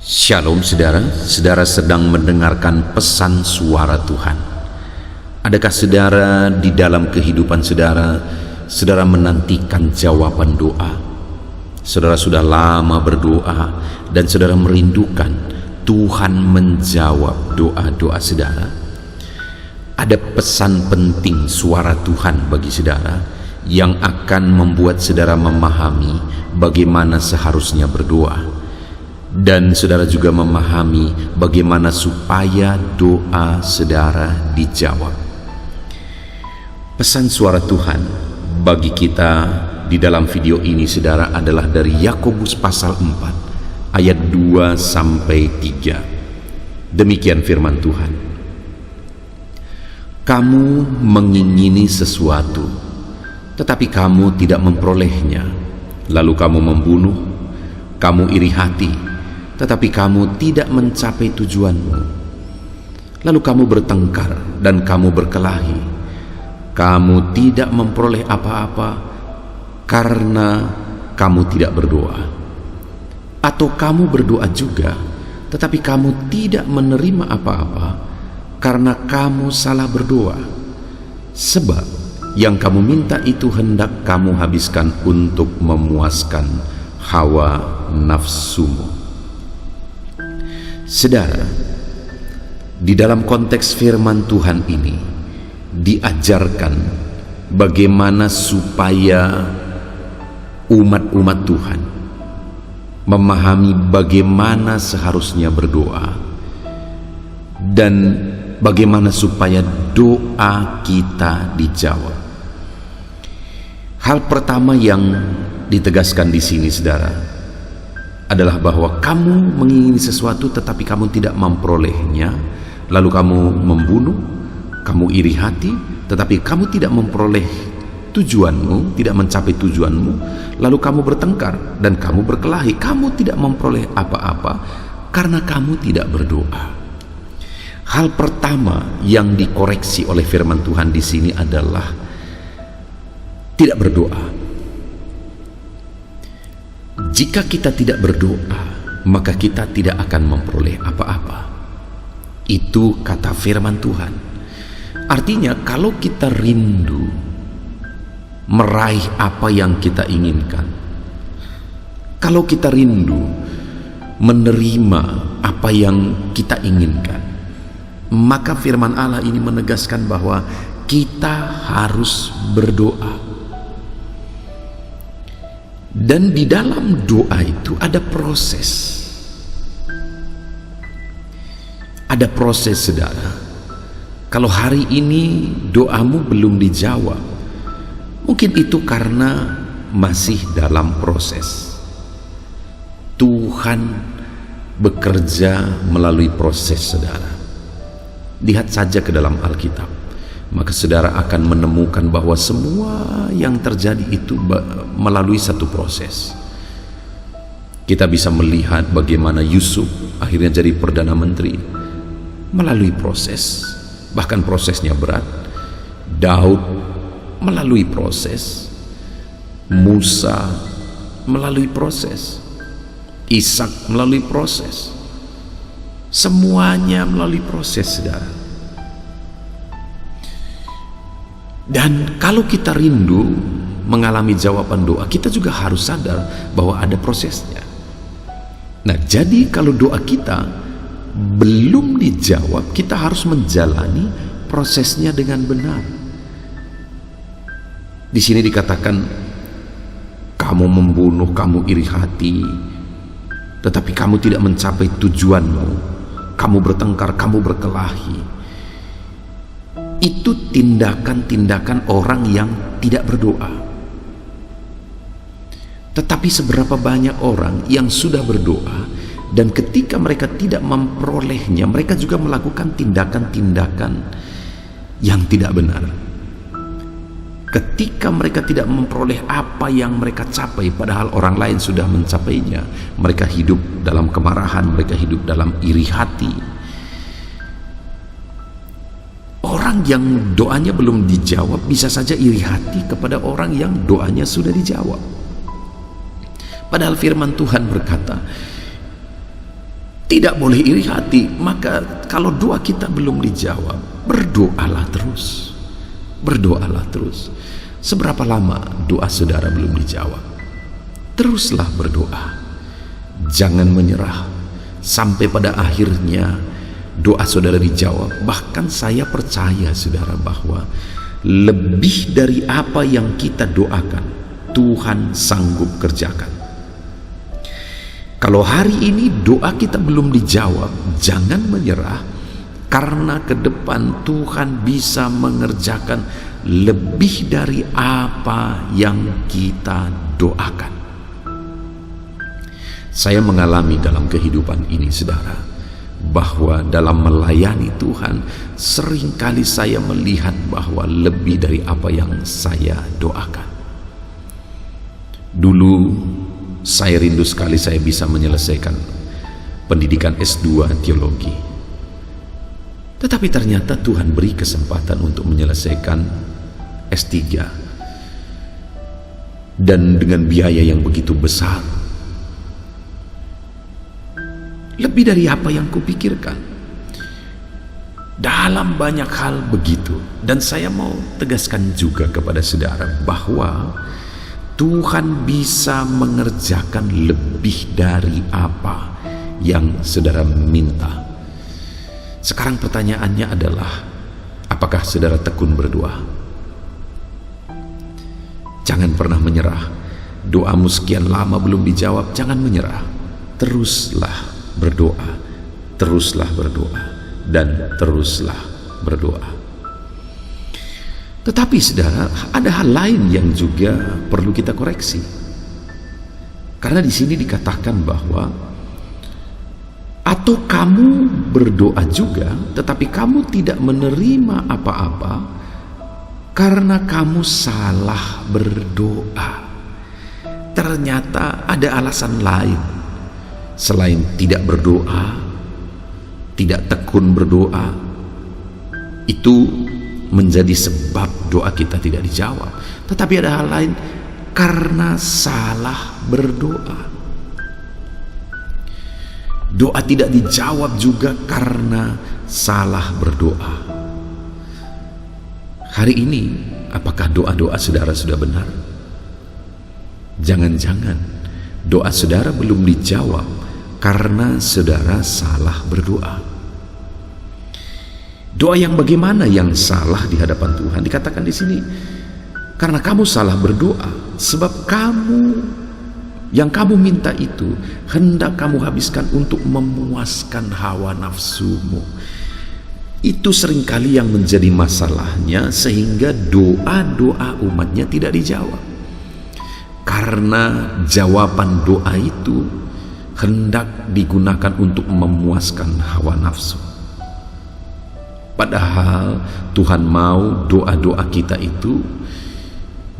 Shalom saudara, saudara sedang mendengarkan pesan suara Tuhan. Adakah saudara di dalam kehidupan saudara, saudara menantikan jawaban doa? Saudara sudah lama berdoa dan saudara merindukan Tuhan menjawab doa-doa saudara. Ada pesan penting suara Tuhan bagi saudara yang akan membuat saudara memahami bagaimana seharusnya berdoa. Dan saudara juga memahami bagaimana supaya doa saudara dijawab. Pesan suara Tuhan bagi kita di dalam video ini saudara adalah dari Yakobus pasal 4 ayat 2 sampai 3. Demikian firman Tuhan. Kamu mengingini sesuatu, tetapi kamu tidak memperolehnya. Lalu kamu membunuh, kamu iri hati, tetapi kamu tidak mencapai tujuanmu. Lalu kamu bertengkar dan kamu berkelahi. Kamu tidak memperoleh apa-apa karena kamu tidak berdoa. Atau kamu berdoa juga, tetapi kamu tidak menerima apa-apa karena kamu salah berdoa. Sebab yang kamu minta itu hendak kamu habiskan untuk memuaskan hawa nafsumu. Saudara, di dalam konteks firman Tuhan ini diajarkan bagaimana supaya umat-umat Tuhan memahami bagaimana seharusnya berdoa dan bagaimana supaya doa kita dijawab. Hal pertama yang ditegaskan di sini, saudara, adalah bahwa kamu mengingini sesuatu tetapi kamu tidak memperolehnya, lalu kamu membunuh, kamu iri hati tetapi kamu tidak memperoleh tujuanmu, tidak mencapai tujuanmu, lalu kamu bertengkar dan kamu berkelahi, kamu tidak memperoleh apa-apa karena kamu tidak berdoa. Hal pertama yang dikoreksi oleh firman Tuhan di sini adalah tidak berdoa. Jika kita tidak berdoa, maka kita tidak akan memperoleh apa-apa. Itu kata firman Tuhan. Artinya kalau kita rindu meraih apa yang kita inginkan, kalau kita rindu menerima apa yang kita inginkan, maka firman Allah ini menegaskan bahwa kita harus berdoa. Dan di dalam doa itu ada proses. Ada proses, saudara. Kalau hari ini doamu belum dijawab, mungkin itu karena masih dalam proses. Tuhan bekerja melalui proses, saudara. Lihat saja ke dalam Alkitab, maka saudara akan menemukan bahwa semua yang terjadi itu melalui satu proses. Kita bisa melihat bagaimana Yusuf akhirnya jadi Perdana Menteri melalui proses, bahkan prosesnya berat. Daud melalui proses, Musa melalui proses, Ishak melalui proses, semuanya melalui proses, saudara. Dan kalau kita rindu mengalami jawaban doa, kita juga harus sadar bahwa ada prosesnya. Nah, jadi kalau doa kita belum dijawab, kita harus menjalani prosesnya dengan benar. Di sini dikatakan, kamu membunuh, kamu iri hati, tetapi kamu tidak mencapai tujuanmu. Kamu bertengkar, kamu berkelahi. Itu tindakan-tindakan orang yang tidak berdoa. Tetapi seberapa banyak orang yang sudah berdoa dan ketika mereka tidak memperolehnya, mereka juga melakukan tindakan-tindakan yang tidak benar. Ketika mereka tidak memperoleh apa yang mereka capai, padahal orang lain sudah mencapainya, mereka hidup dalam kemarahan, mereka hidup dalam iri hati. Orang yang doanya belum dijawab bisa saja iri hati kepada orang yang doanya sudah dijawab. Padahal firman Tuhan berkata, Tidak boleh iri hati. Maka kalau doa kita belum dijawab, berdoalah terus. Berdoalah terus. Seberapa lama doa saudara belum dijawab? Teruslah berdoa. Jangan menyerah sampai pada akhirnya doa saudara dijawab. Bahkan saya percaya saudara bahwa lebih dari apa yang kita doakan, Tuhan sanggup kerjakan. Kalau hari ini doa kita belum dijawab, jangan menyerah, karena ke depan Tuhan bisa mengerjakan lebih dari apa yang kita doakan. Saya mengalami dalam kehidupan ini saudara, bahwa dalam melayani Tuhan seringkali saya melihat bahwa lebih dari apa yang saya doakan. Dulu saya rindu sekali saya bisa menyelesaikan pendidikan S2 teologi. Tetapi ternyata Tuhan beri kesempatan untuk menyelesaikan S3. Dan dengan biaya yang begitu besar. Lebih dari apa yang kupikirkan. Dalam banyak hal begitu. Dan saya mau tegaskan juga kepada saudara bahwa Tuhan bisa mengerjakan lebih dari apa yang saudara minta. Sekarang pertanyaannya adalah, apakah saudara tekun berdoa? Jangan pernah menyerah. Doamu sekian lama belum dijawab, jangan menyerah. Teruslah berdoa, teruslah berdoa, dan teruslah berdoa. Tetapi saudara, ada hal lain yang juga perlu kita koreksi. Karena di sini dikatakan bahwa atau kamu berdoa juga, tetapi kamu tidak menerima apa-apa karena kamu salah berdoa. Ternyata ada alasan lain selain tidak berdoa, tidak tekun berdoa. Itu menjadi sebab doa kita tidak dijawab. Tetapi ada hal lain, karena salah berdoa. Doa tidak dijawab juga karena salah berdoa. Hari ini, apakah doa-doa saudara sudah benar? Jangan-jangan doa saudara belum dijawab karena saudara salah berdoa. Doa yang bagaimana yang salah di hadapan Tuhan? Dikatakan di sini, karena kamu salah berdoa, sebab yang kamu minta itu hendak kamu habiskan untuk memuaskan hawa nafsumu. Itu seringkali yang menjadi masalahnya, sehingga doa-doa umatnya tidak dijawab. Karena jawaban doa itu hendak digunakan untuk memuaskan hawa nafsu. Padahal Tuhan mau doa-doa kita itu,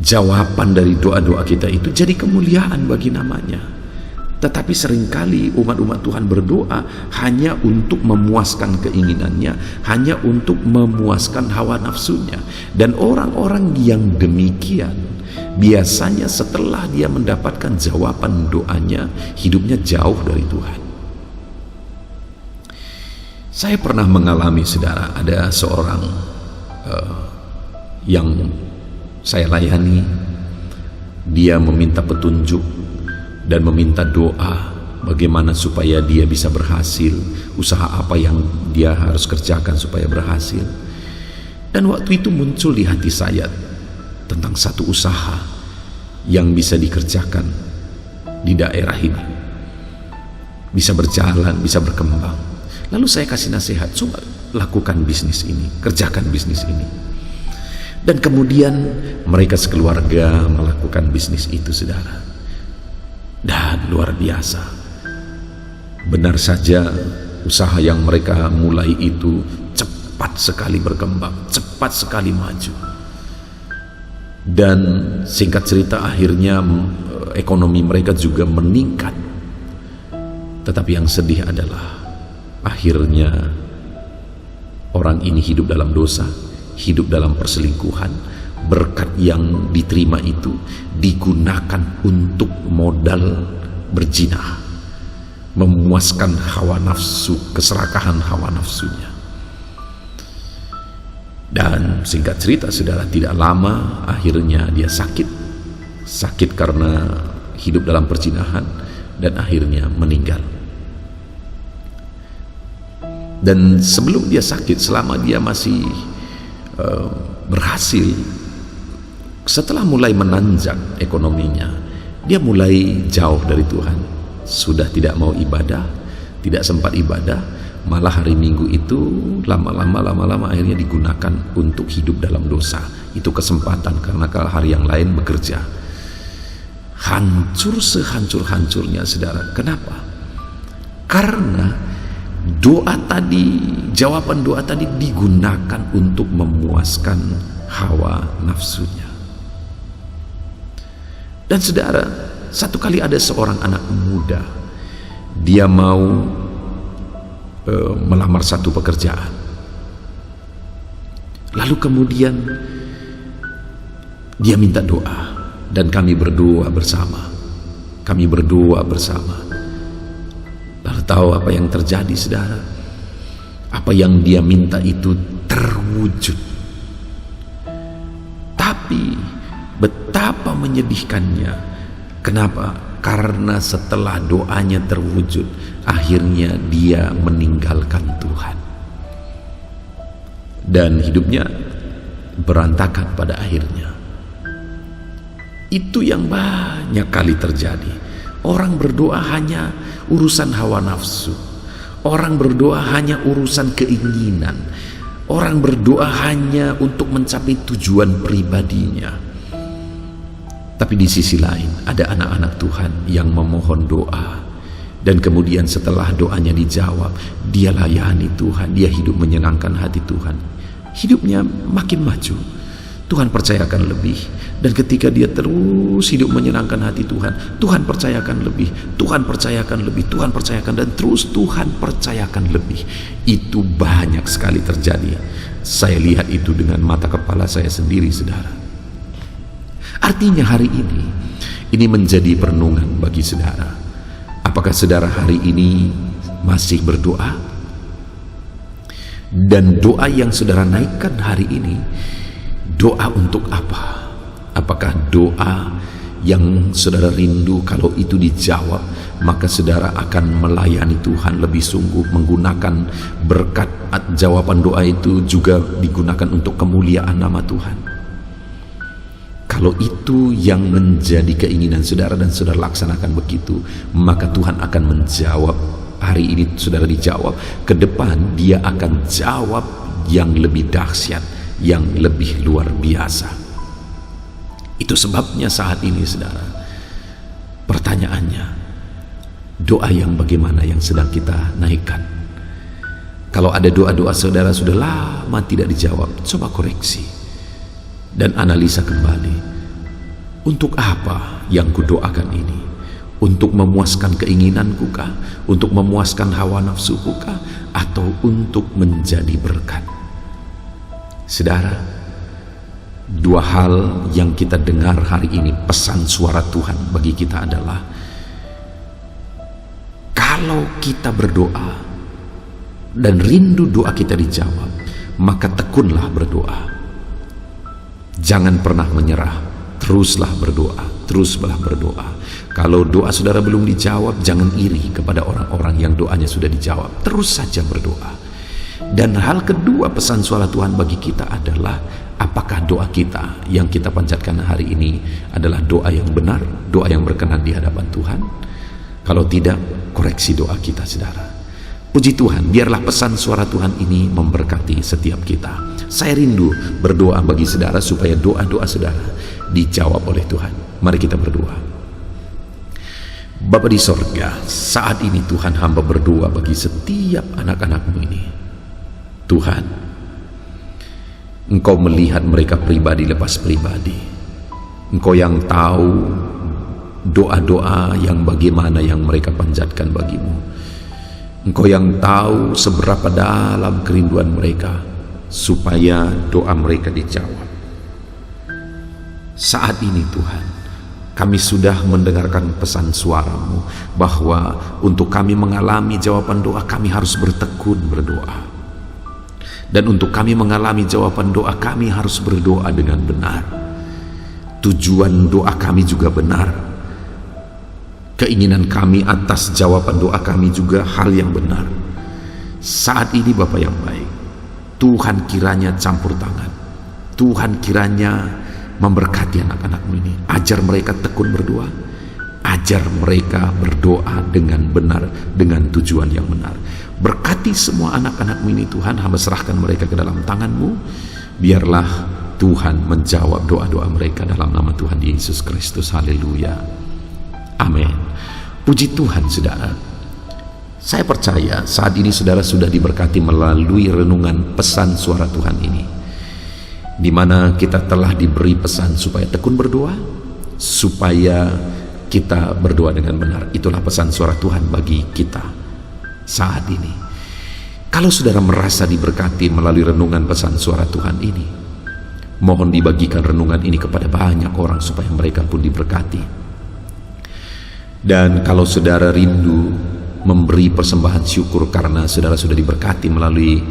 jawaban dari doa-doa kita itu jadi kemuliaan bagi namanya. Tetapi seringkali umat-umat Tuhan berdoa hanya untuk memuaskan keinginannya, hanya untuk memuaskan hawa nafsunya. Dan orang-orang yang demikian, biasanya setelah dia mendapatkan jawaban doanya, hidupnya jauh dari Tuhan. Saya pernah mengalami saudara, ada seorang yang saya layani, dia meminta petunjuk dan meminta doa bagaimana supaya dia bisa berhasil, usaha apa yang dia harus kerjakan supaya berhasil. Dan waktu itu muncul di hati saya tentang satu usaha yang bisa dikerjakan di daerah ini, bisa berjalan, bisa berkembang. Lalu saya kasih nasihat, coba lakukan bisnis ini, kerjakan bisnis ini. Dan kemudian mereka sekeluarga melakukan bisnis itu saudara. Dan luar biasa. Benar saja usaha yang mereka mulai itu cepat sekali berkembang, cepat sekali maju. Dan singkat cerita akhirnya ekonomi mereka juga meningkat. Tetapi yang sedih adalah akhirnya orang ini hidup dalam dosa, hidup dalam perselingkuhan. Berkat yang diterima itu digunakan untuk modal berzinah. memuaskan hawa nafsu, keserakahan hawa nafsunya. Dan singkat cerita saudara, tidak lama akhirnya dia sakit karena hidup dalam perzinahan dan akhirnya meninggal. Dan sebelum dia sakit, selama dia masih berhasil, setelah mulai menanjak ekonominya, dia mulai jauh dari Tuhan, sudah tidak mau ibadah, tidak sempat ibadah, malah hari Minggu itu lama-lama akhirnya digunakan untuk hidup dalam dosa. Itu kesempatan, karena kalau hari yang lain bekerja. Hancur sehancur-hancurnya saudara. Kenapa? Karena jawaban doa tadi digunakan untuk memuaskan hawa nafsunya. Dan saudara, satu kali ada seorang anak muda, dia mau melamar satu pekerjaan. Lalu kemudian dia minta doa, dan kami berdoa bersama. Lalu tahu apa yang terjadi saudara? Apa yang dia minta itu terwujud. Tapi betapa menyedihkannya. Kenapa? Karena setelah doanya terwujud, akhirnya dia meninggalkan Tuhan. Dan hidupnya berantakan pada akhirnya. Itu yang banyak kali terjadi. Orang berdoa hanya urusan hawa nafsu. Orang berdoa hanya urusan keinginan. Orang berdoa hanya untuk mencapai tujuan pribadinya. Tapi di sisi lain ada anak-anak Tuhan yang memohon doa, dan kemudian setelah doanya dijawab, dia layani Tuhan, dia hidup menyenangkan hati Tuhan. Hidupnya makin maju, Tuhan percayakan lebih. Dan ketika dia terus hidup menyenangkan hati Tuhan, Tuhan percayakan lebih, Tuhan percayakan lebih, Tuhan percayakan, dan terus Tuhan percayakan lebih. Itu banyak sekali terjadi. Saya lihat itu dengan mata kepala saya sendiri saudara. Artinya hari ini menjadi perenungan bagi saudara. Apakah saudara hari ini masih berdoa? Dan doa yang saudara naikkan hari ini, doa untuk apa? Apakah doa yang saudara rindu kalau itu dijawab, maka saudara akan melayani Tuhan lebih sungguh, menggunakan berkat jawaban doa itu juga digunakan untuk kemuliaan nama Tuhan? Kalau itu yang menjadi keinginan saudara dan saudara laksanakan begitu, maka Tuhan akan menjawab. Hari ini saudara dijawab, ke depan dia akan jawab yang lebih dahsyat, yang lebih luar biasa. Itu sebabnya saat ini saudara, pertanyaannya, doa yang bagaimana yang sedang kita naikkan? Kalau ada doa-doa saudara sudah lama tidak dijawab, coba koreksi dan analisa kembali. Untuk apa yang kudoakan ini? Untuk memuaskan keinginanku kah? Untuk memuaskan hawa nafsuku kah? Atau untuk menjadi berkat? Saudara, dua hal yang kita dengar hari ini, pesan suara Tuhan bagi kita adalah, kalau kita berdoa dan rindu doa kita dijawab, maka tekunlah berdoa. Jangan pernah menyerah, teruslah berdoa. Kalau doa saudara belum dijawab, jangan iri kepada orang-orang yang doanya sudah dijawab. Terus saja berdoa. Dan hal kedua, pesan suara Tuhan bagi kita adalah, apakah doa kita yang kita panjatkan hari ini adalah doa yang benar, doa yang berkenan di hadapan Tuhan? Kalau tidak, koreksi doa kita saudara. Puji Tuhan, biarlah pesan suara Tuhan ini memberkati setiap kita. Saya rindu berdoa bagi saudara supaya doa-doa saudara dijawab oleh Tuhan. Mari kita berdoa. Bapa di sorga, saat ini Tuhan, hamba berdoa bagi setiap anak-anak-Mu ini. Tuhan, Engkau melihat mereka pribadi lepas pribadi. Engkau yang tahu doa-doa yang bagaimana yang mereka panjatkan bagi-Mu. Engkau yang tahu seberapa dalam kerinduan mereka supaya doa mereka dijawab. Saat ini Tuhan, Kami sudah mendengarkan pesan suara-Mu bahwa untuk kami mengalami jawaban doa, kami harus bertekun berdoa. Dan untuk kami mengalami jawaban doa, kami harus berdoa dengan benar. Tujuan doa kami juga benar. Keinginan kami atas jawaban doa kami juga hal yang benar. Saat ini Bapa yang baik, Tuhan kiranya campur tangan. Tuhan kiranya memberkati anak-anak-Mu ini. Ajar mereka tekun berdoa. Ajar mereka berdoa dengan benar, dengan tujuan yang benar. Berkati semua anak-anak-Mu ini Tuhan. Hamba serahkan mereka ke dalam tangan-Mu. Biarlah Tuhan menjawab doa-doa mereka dalam nama Tuhan Yesus Kristus. Haleluya. Amin. Puji Tuhan saudara. Saya percaya saat ini saudara sudah diberkati melalui renungan pesan suara Tuhan ini, di mana kita telah diberi pesan supaya tekun berdoa, supaya kita berdoa dengan benar. Itulah pesan suara Tuhan bagi kita saat ini. Kalau saudara merasa diberkati melalui renungan pesan suara Tuhan ini, mohon dibagikan renungan ini kepada banyak orang supaya mereka pun diberkati. Dan kalau saudara rindu memberi persembahan syukur karena saudara sudah diberkati melalui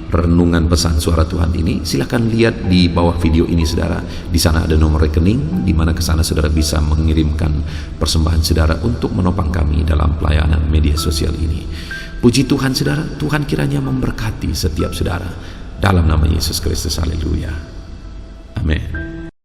renungan pesan suara Tuhan ini, silakan lihat di bawah video ini saudara. Di sana ada nomor rekening di mana ke sana saudara bisa mengirimkan persembahan saudara untuk menopang kami dalam pelayanan media sosial ini. Puji Tuhan saudara, Tuhan kiranya memberkati setiap saudara dalam nama Yesus Kristus. Haleluya. Amin.